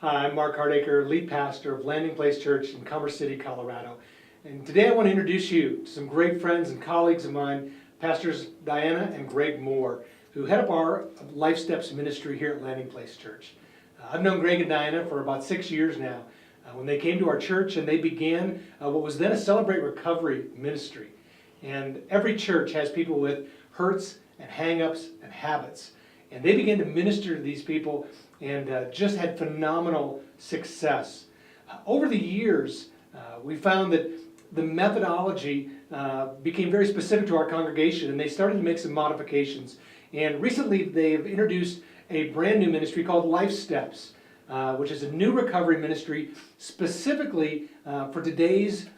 Hi, I'm Mark Hardacre, lead pastor of Landing Place Church in Commerce City, Colorado. And today I want to introduce you to some great friends and colleagues of mine, Pastors Diana and Greg Moore, who head up our LifeSteps ministry here at Landing Place Church. I've known Greg and Diana for about 6 years now. When they came to our church and they began what was then a Celebrate Recovery ministry. And every church has people with hurts and hang-ups and habits. And they began to minister to these people and just had phenomenal success. Over the years, we found that the methodology became very specific to our congregation, and they started to make some modifications. And recently, they've introduced a brand new ministry called LifeSteps, which is a new recovery ministry specifically for today's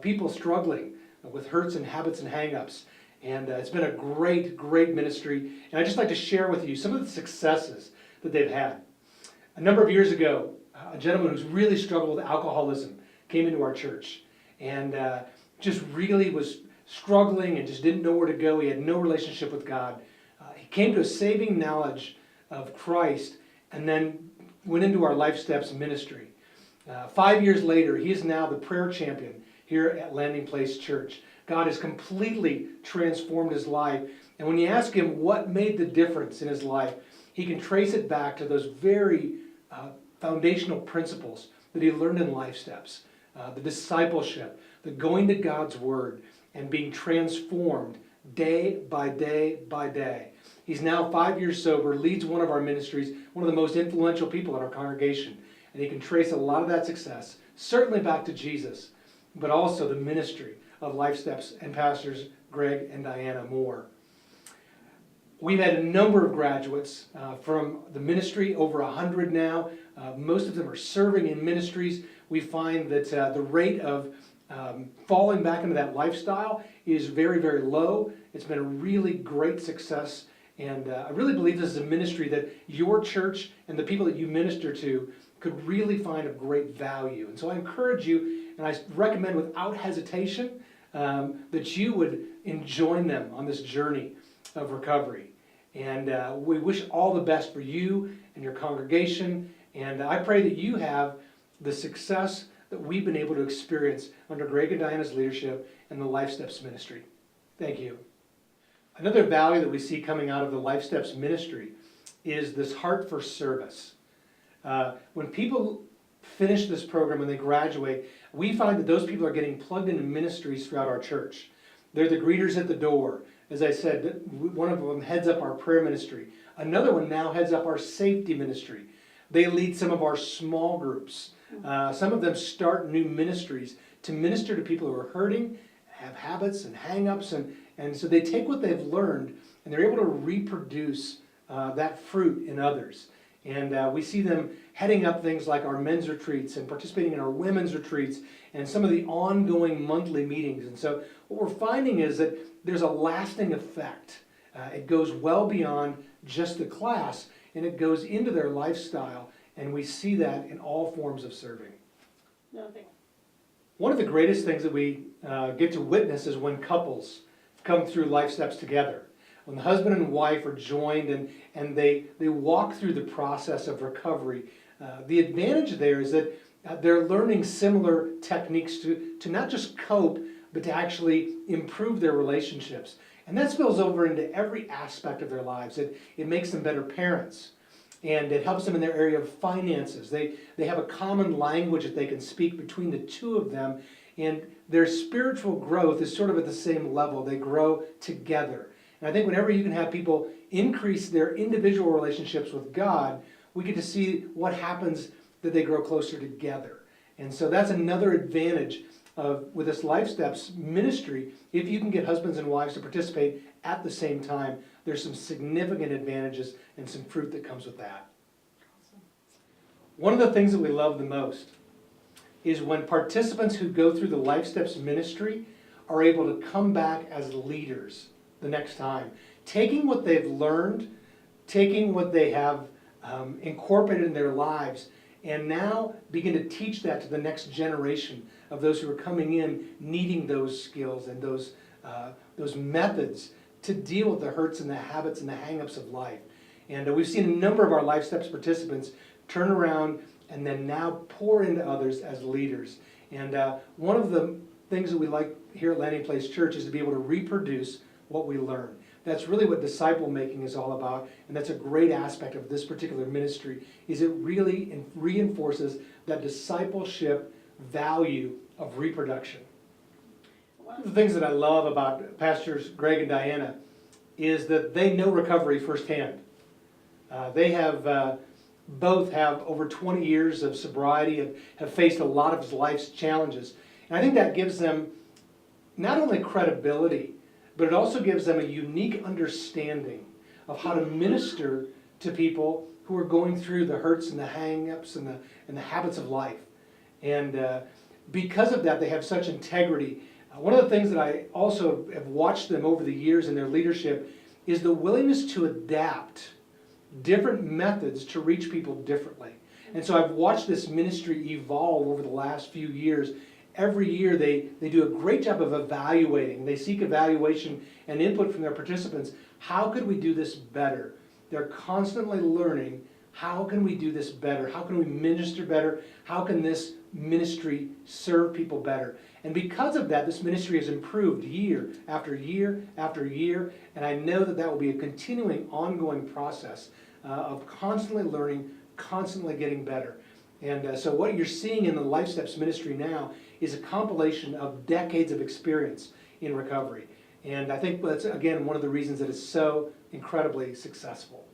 people struggling with hurts and habits and hang-ups. And it's been a great, great ministry. And I'd just like to share with you some of the successes that they've had. A number of years ago, a gentleman who's really struggled with alcoholism came into our church and just really was struggling and just didn't know where to go. He had no relationship with God. He came to a saving knowledge of Christ and then went into our LifeSteps ministry. 5 years later, he is now the prayer champion here at Landing Place Church. God has completely transformed his life. And when you ask him what made the difference in his life, he can trace it back to those very foundational principles that he learned in LifeSteps. The discipleship, the going to God's Word, and being transformed day by day by day. He's now 5 years sober, leads one of our ministries, one of the most influential people in our congregation. And he can trace a lot of that success, certainly back to Jesus, but also the ministry of LifeSteps and Pastors Greg and Diana Moore. We've had a number of graduates from the ministry, over 100 now. Most of them are serving in ministries. We find that the rate of falling back into that lifestyle is very, very low. It's been a really great success. And I really believe this is a ministry that your church and the people that you minister to could really find of great value. And so I encourage you, and I recommend without hesitation, that you would join them on this journey of recovery. And we wish all the best for you and your congregation. And I pray that you have the success that we've been able to experience under Greg and Diana's leadership and the LifeSteps ministry. Thank you. Another value that we see coming out of the LifeSteps ministry is this heart for service. When people finish this program, when they graduate, we find that those people are getting plugged into ministries throughout our church. They're the greeters at the door. As I said, one of them heads up our prayer ministry. Another one now heads up our safety ministry. They lead some of our small groups. Some of them start new ministries to minister to people who are hurting, have habits and hang-ups, and so they take what they've learned and they're able to reproduce that fruit in others. And we see them heading up things like our men's retreats and participating in our women's retreats and some of the ongoing monthly meetings. And so what we're finding is that there's a lasting effect. It goes well beyond just the class, and it goes into their lifestyle, and we see that in all forms of serving. Nothing. One of the greatest things that we get to witness is when couples come through LifeSteps together. When the husband and wife are joined and they walk through the process of recovery, the advantage there is that they're learning similar techniques to not just cope, but to actually improve their relationships. And that spills over into every aspect of their lives. It makes them better parents, and it helps them in their area of finances. They have a common language that they can speak between the two of them, and their spiritual growth is sort of at the same level. They grow together. And I think whenever you can have people increase their individual relationships with God, we get to see what happens that they grow closer together. And so that's another advantage with this LifeSteps ministry. If you can get husbands and wives to participate at the same time, there's some significant advantages and some fruit that comes with that. Awesome. One of the things that we love the most is when participants who go through the LifeSteps ministry are able to come back as leaders the next time, taking what they've learned, taking what they have incorporated in their lives, and now begin to teach that to the next generation of those who are coming in needing those skills and those methods to deal with the hurts and the habits and the hang-ups of life. And we've seen a number of our LifeSteps participants turn around and then now pour into others as leaders. And one of the things that we like here at Landing Place Church is to be able to reproduce what we learn. That's really what disciple making is all about, and that's a great aspect of this particular ministry, is it really reinforces that discipleship value of reproduction. One of the things that I love about Pastors Greg and Diana is that they know recovery firsthand. They have both have over 20 years of sobriety and have faced a lot of life's challenges. And I think that gives them not only credibility, but it also gives them a unique understanding of how to minister to people who are going through the hurts and the hang-ups and the habits of life. And because of that, they have such integrity. One of the things that I also have watched them over the years in their leadership is the willingness to adapt different methods to reach people differently. And so I've watched this ministry evolve over the last few years. Every year they do a great job of evaluating. They seek evaluation and input from their participants. How could we do this better? They're constantly learning, how can we do this better? How can we minister better? How can this ministry serve people better? And because of that, this ministry has improved year after year after year, and I know that that will be a continuing, ongoing process of constantly learning, constantly getting better. And so what you're seeing in the LifeSteps ministry now is a compilation of decades of experience in recovery. And I think that's, again, one of the reasons that it's so incredibly successful.